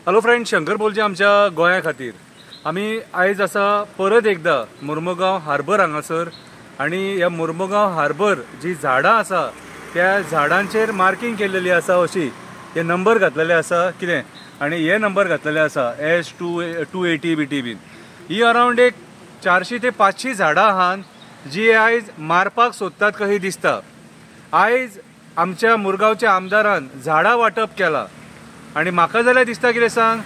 Hello friend, Shankar बोलचे आमच्या गोंया खातीर आमी आयज आसा परत एकदा मुर्मुगांव हार्बर हांगासर आणि ह्या मुर्मुगांव हार्बर जी झाडां आसा त्या झाडांचेर मार्किंग केलेली आसा, अशी हे नंबर घातलेले आसा कितें आणि हे नंबर घातलेले आसा S280 BT बीन. ही अरावंड एक 400 ते 500 झाडां आहात जी आयज मारपाक सोदतात कशी दिसता. आयज आमच्या मुरगांवच्या आमदारान झाडां वाटप केला आणि म्हाका जाल्यार दिसता कितें सांग,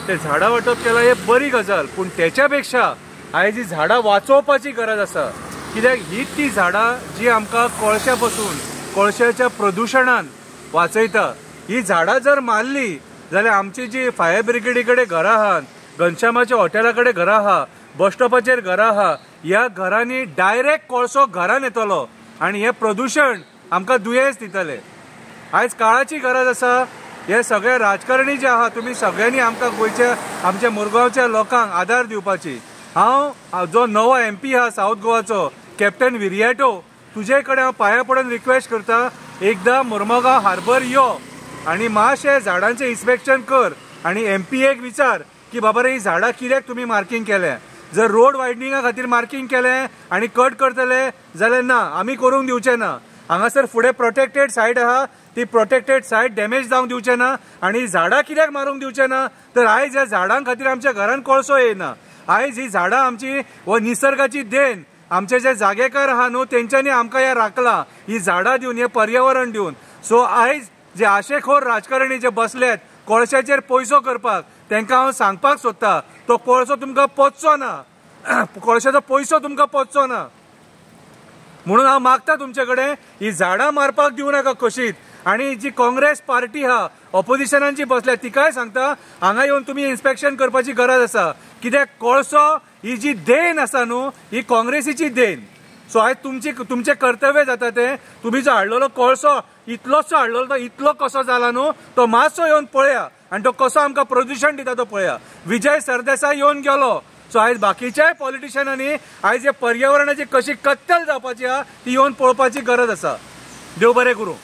ते झाडां वाटप केला हे बरी गजाल, पूण त्याच्या पेक्षा आयज ही झाडां वाचोवपाची गरज आसा. कित्याक हीच ती झाडां जी आमकां कोळशा पासून कोळशाच्या प्रदूषणान वाचयता. ही झाडां जर मारली जाल्यार आमची जी फायर ब्रिगेडी कडेन घरां आहात, घनश्यामाच्या हॉटेला कडेन घरां आहा, बस स्टॉपाचेर घरां आहा, ह्या घरांनी डायरेक्ट कोळसो घरान येतलो आणि हे प्रदूषण आमकां दुयेंस दितले. आयज काळाची गरज आसा. हे सगळे राजकारणी जे आहात तुम्ही सगळ्यांनी आमकां गोंयच्या आमच्या मुरगांवच्या लोकांक आदार दिवपाची. हांव जो नवो MP आहा साऊथ गोवाचो कॅप्टन विरियाटो, तुजे कडेन हांव पांया पडून रिक्वेस्ट करता, एकदा मुर्मुगांव हार्बर यो आणि मातशें झाडांचें इन्स्पेक्शन कर आणि MPAक विचार की बाबा रे ही झाडां कित्याक तुमी मार्किंग केलें. जर रोड वायडनिंगा खातीर मार्किंग केलें आणि कट करतले जाल्यार ना, आमी करूंक दिवचे ना. हांगासर फुडें प्रोटेक्टेड सायट आहा, ती प्रोटेक्टेड सायट डॅमेज जावंक दिवचे ना आणि झाडां कित्याक मारूंक दिवचे ना, तर आयज ह्या झाडां खातीर आमच्या घरान कोळसो येना. आयज ही झाडां आमची व निसर्गाची देण, आमचे जे जागेकार आहा न्हू तेंच्यांनी आमकां हे राखला, ही झाडां दिवन हे पर्यावरण दिवन. सो आयज जे आशेखोर राजकारणी जे बसल्यात कोळशाचेर पयसो करपाक, तांकां हांव सांगपाक सोदता, तो कोळसो तुमकां पचचो ना, कोळशाचो पयसो तुमकां पचचो ना. म्हणून हांव मागता तुमचे कडेन ही झाडां मारपाक दिवं नाका कशीच. आणि जी काँग्रेस पार्टी आहा ऑपोजिशनान जी बसल्या तिकाय सांगता, हांगा येवन तुमी इन्स्पेक्शन करपाची गरज आसा. कित्याक कोळसो ही जी देण आसा न्हू, ही काँग्रेसीची देण. सो आयज तुमचे कर्तव्य जाता ते, तुमी जो हाडलेलो कोळसो इतलोसो हाडलेलो तो इतलो कसो जाला न्हू, तो मातसो येवन पळया आणि तो कसो आमकां प्रदूषण दिता तो पळया. विजय सरदेसाय येवन गेलो. सो आयज बाकीच्याय पॉलिटिशियनांनी आयज हे पर्यावरणाची कशी कत्तल जावपाची आहा ती येवन पळोवपाची गरज आसा. देव बरें करूं.